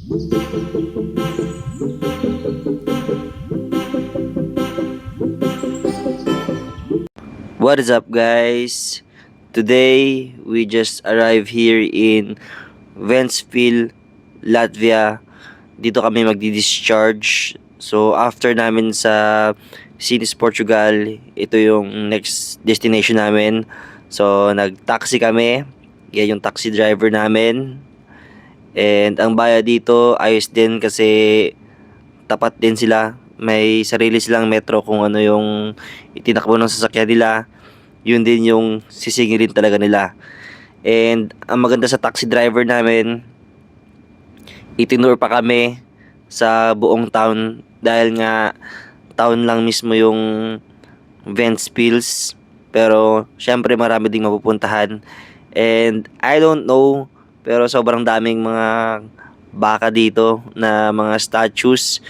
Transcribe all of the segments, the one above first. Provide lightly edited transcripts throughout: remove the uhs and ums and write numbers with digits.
What is up, guys? Today we just arrived here in Ventspil, Latvia. Dito kami magdi-discharge. So after namin sa Sines, Portugal, ito yung next destination namin. So nag-taxi kami. Yan yung taxi driver namin. And ang bayad dito ayos din kasi tapat din sila. May sarili silang metro kung ano yung itinakbo ng sasakyan nila. Yun din yung sisingilin talaga nila. And ang maganda sa taxi driver namin, itinur pa kami sa buong town dahil nga town lang mismo yung Ventspils, pero syempre marami ding mapupuntahan. And I don't know, pero sobrang daming mga baka dito na mga statues.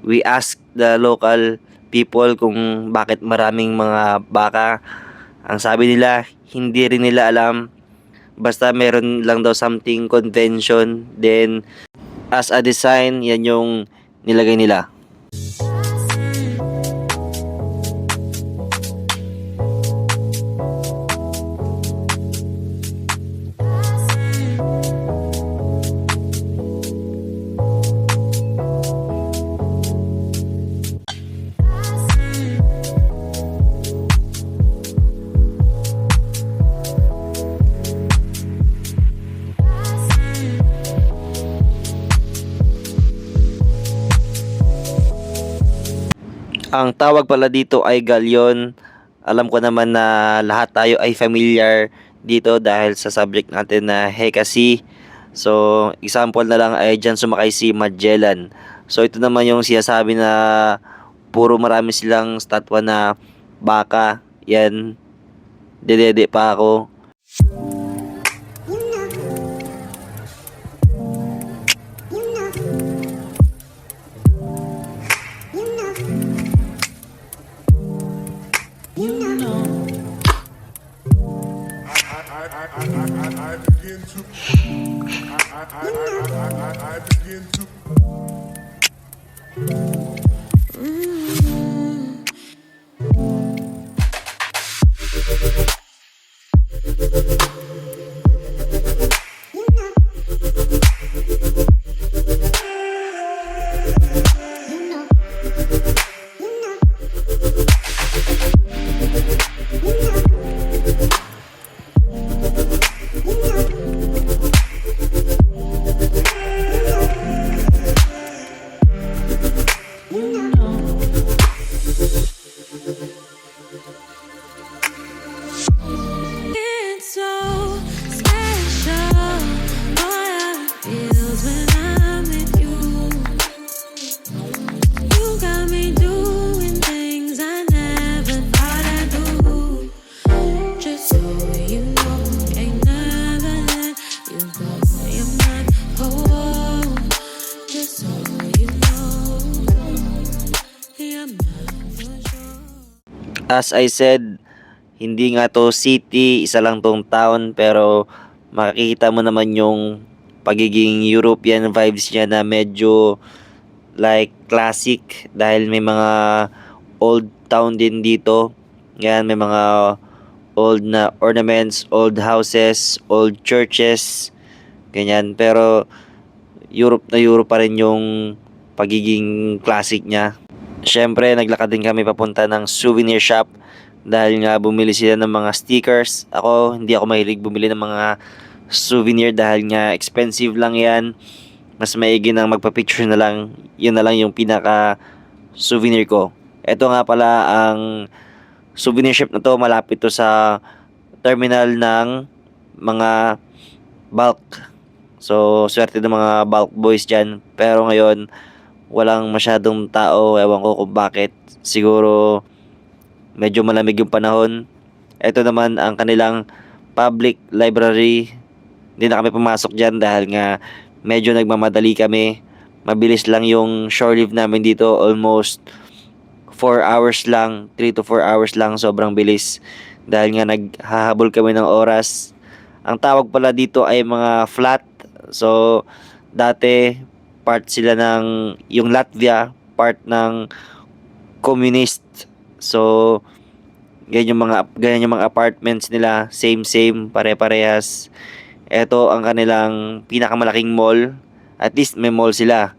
We asked the local people kung bakit maraming mga baka. Ang sabi nila, hindi rin nila alam. Basta meron lang daw something convention. Then, as a design, yan yung nilagay nila. Ang tawag pala dito ay galyon. Alam ko naman na lahat tayo ay familiar dito dahil sa subject natin na Hekasi. So, example na lang ay dyan sumakay si Magellan. So, ito naman yung sinasabi na puro marami silang statwa na baka. Yan, dedede pa ako. I begin to As I said, hindi nga to city, isa lang tong town, pero makikita mo naman yung pagiging European vibes niya na medyo like classic dahil may mga old town din dito. Yan, may mga old na ornaments, old houses, old churches, ganyan. Pero Europe na Europe pa rin yung pagiging classic niya. Siyempre, naglakad din kami papunta ng souvenir shop dahil nga bumili sila ng mga stickers. Hindi ako mahilig bumili ng mga souvenir dahil nga expensive lang yan. Mas maigi nang magpa-picture na lang. Yun na lang yung pinaka souvenir ko. Ito nga pala ang souvenir shop na to. Malapit to sa terminal ng mga bulk. So, swerte ng mga bulk boys dyan. Pero ngayon, walang masyadong tao. Ewan ko kung bakit. Siguro medyo malamig yung panahon. Ito naman ang kanilang public library. Hindi na kami pumasok dyan dahil nga medyo nagmamadali kami. Mabilis lang yung shore leave namin dito. Almost 4 hours lang. 3 to 4 hours lang. Sobrang bilis. Dahil nga naghahabol kami ng oras. Ang tawag pala dito ay mga flat. So, dati part sila ng, yung Latvia, part ng communist. So, ganyan yung mga apartments nila, same pare-parehas. Ito ang kanilang pinakamalaking mall. At least may mall sila,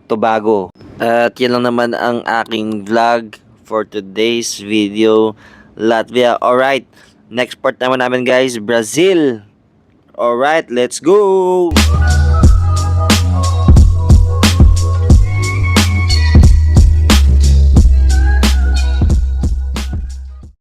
Tobago. At yan lang naman ang aking vlog for today's video, Latvia. Alright, next part naman namin guys, Brazil. Alright, let's go!